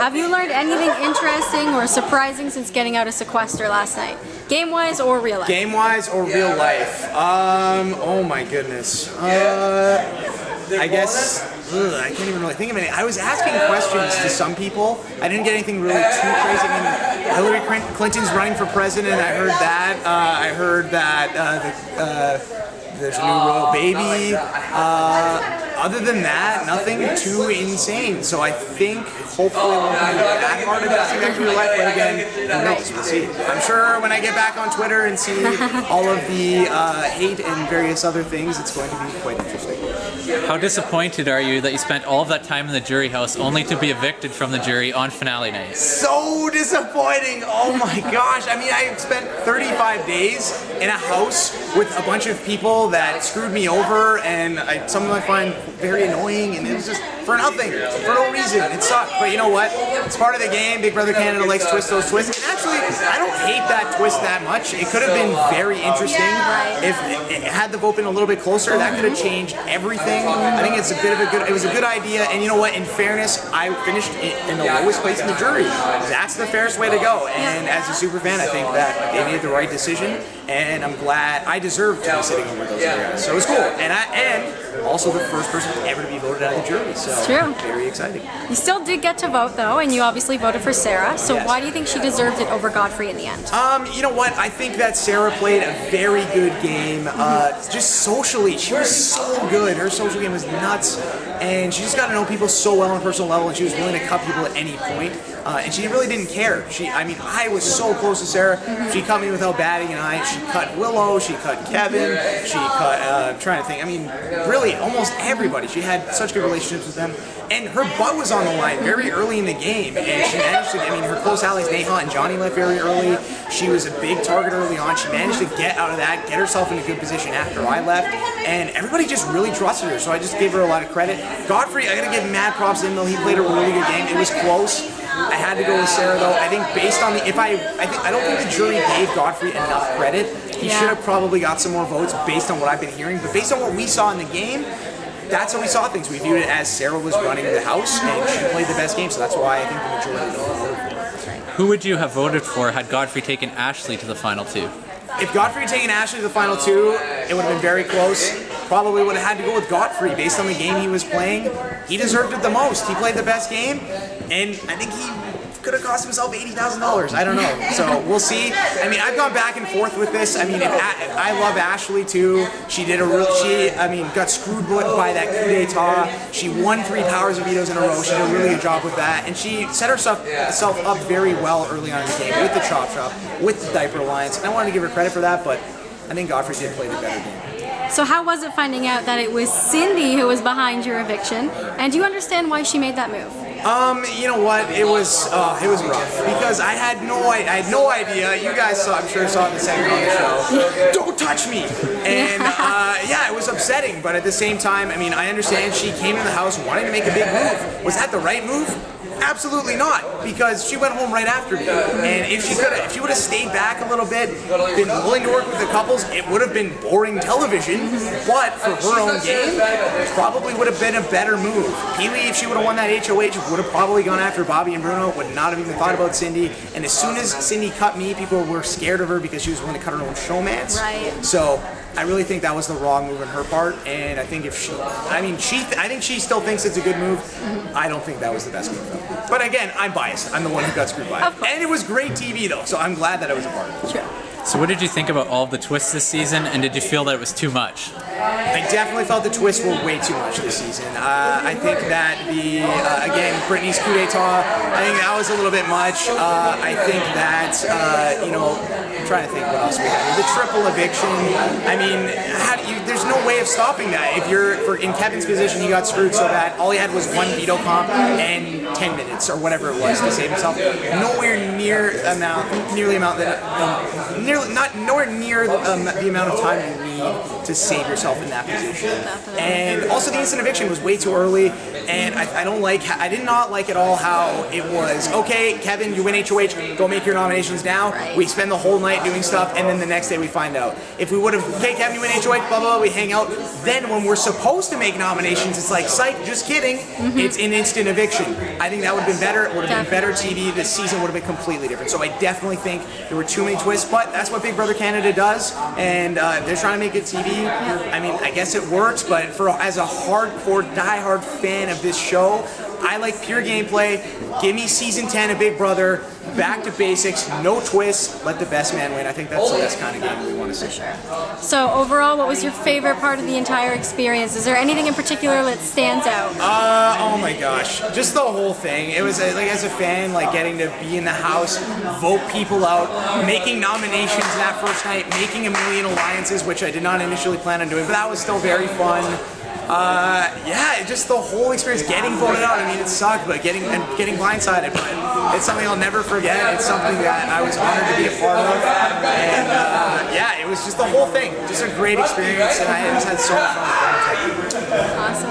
Have you learned anything interesting or surprising since getting out of sequester last night? Game-wise or real life? Game-wise or real life? Oh my goodness. I guess, I can't even really think of anything. I was asking questions to some people. I didn't get anything really too crazy. I mean, Hillary Clinton's running for president. I heard that. I heard that there's a new royal baby. Other than that, nothing too insane. So I think hopefully it won't be that hard to see back to real life. But again, who knows? We'll see. I'm sure when I get back on Twitter and see all of the hate and various other things, it's going to be quite interesting. How disappointed are you that you spent all of that time in the jury house only to be evicted from the jury on finale night? So disappointing! Oh my gosh! I mean, I spent 35 days in a house with a bunch of people that screwed me over, and some of them I find very annoying, and it was just for nothing, for no reason. It sucked, but you know what? It's part of the game. Big Brother Canada likes twist those twists. And actually, I don't hate that twist that much. It could have been very interesting if it had the vote been a little bit closer. That could have changed everything. I think it's a bit of it was a good idea, and you know what? In fairness, I finished in the lowest place in the jury. That's the fairest way to go. And as a super fan, I think that they made the right decision, and I'm glad I deserve to be sitting over those areas. So it was cool, and also the first person ever to be voted out of the jury. So it's true. Very exciting. You still did get to vote though, and you obviously voted for Sarah. So yes. Why do you think she deserved it over Godfrey in the end? You know what? I think that Sarah played a very good game. Just socially, she was so good. Her social game was nuts, and she just got to know people so well on a personal level, and she was willing to cut people at any point. And she really didn't care. I mean, I was so close to Sarah. She cut me without batting an eye. She cut Willow. She cut Kevin. She cut. I'm trying to think. I mean, really, almost everybody. She had such good relationships with them, and her butt was on the line very early in the game. And she managed to. I mean, her close allies Neha and Johnny left very early. She was a big target early on. She managed to get out of that, get herself in a good position after I left, and everybody just really trusted her. So I just gave her a lot of credit. Godfrey, I gotta give mad props to him though. He played a really good game. It was close. I had to go with Sarah though. I think based on the I don't think the jury gave Godfrey enough credit. He should have probably got some more votes based on what I've been hearing. But based on what we saw in the game, that's how we saw things. We viewed it as Sarah was running the house and she played the best game. So that's why I think the majority voted for her. Who would you have voted for had Godfrey taken Ashley to the final two? If Godfrey had taken Ashley to the final two, it would have been very close. Probably would have had to go with Godfrey based on the game he was playing. He deserved it the most. He played the best game, and I think he could have cost himself $80,000. I don't know. So we'll see. I mean, I've gone back and forth with this. I mean, I love Ashley too. She did got screwed by that coup d'etat. She won 3 powers of vetoes in a row. She did a really good job with that, and she set herself up very well early on in the game with the chop shop, with the diaper alliance. And I wanted to give her credit for that, but I think Godfrey did play the better game. So how was it finding out that it was Cindy who was behind your eviction? And do you understand why she made that move? You know what? It was rough because I had no idea. You guys I'm sure saw the segment on the show. Don't touch me! And yeah, it was upsetting. But at the same time, I mean, I understand she came in the house wanting to make a big move. Was that the right move? Absolutely not, because she went home right after me. And if she would have stayed back a little bit, been willing to work with the couples, it would have been boring television. But for her own game, it probably would have been a better move. Peely, if she would have won that HOH, would have probably gone after Bobby and Bruno, would not have even thought about Cindy. And as soon as Cindy cut me, people were scared of her because she was willing to cut her own showmance. Right. So I really think that was the wrong move on her part, and I think I think she still thinks it's a good move. I don't think that was the best move though. But again, I'm biased. I'm the one who got screwed by it. And it was great TV though, so I'm glad that I was a part of it. Sure. So what did you think about all of the twists this season, and did you feel that it was too much? I definitely felt the twists were way too much this season. I think that again, Brittany's coup d'etat, I think that was a little bit much. I think that, I'm trying to think what else we had. The triple eviction, I mean, there's no way of stopping that. If in Kevin's position, he got screwed so bad, all he had was 1 veto comp and 10 minutes or whatever it was to save himself. Nowhere near the amount of time you need to save yourself in that position. And also the instant eviction was way too early, And I did not like at all how it was, okay, Kevin, you win HOH, go make your nominations now. Right. We spend the whole night doing stuff, and then the next day we find out. If we would have, okay, Kevin, you win HOH, blah, blah, blah, we hang out. Then when we're supposed to make nominations, it's like, psych, just kidding. It's an instant eviction. I think that would have been better. It would have been better TV. The season would have been completely different. So I definitely think there were too many twists, but that's what Big Brother Canada does, and they're trying to make it TV. I mean, I guess it works, but as a hardcore, diehard fan of this show, I like pure gameplay. Give me season 10 of Big Brother, back to basics, no twists, let the best man win. I think that's the best kind of game we want to see. Sure. So overall, what was your favorite part of the entire experience? Is there anything in particular that stands out? Oh my gosh, just the whole thing. It was like, as a fan, like getting to be in the house, vote people out, making nominations that first night, making a million alliances, which I did not initially plan on doing, but that was still very fun. Yeah, just the whole experience, getting voted out. I mean, it sucked, but getting blindsided. But it's something I'll never forget. It's something that I was honored to be a part of, and yeah, it was just the whole thing, just a great experience, and I just had so much fun with it. Awesome.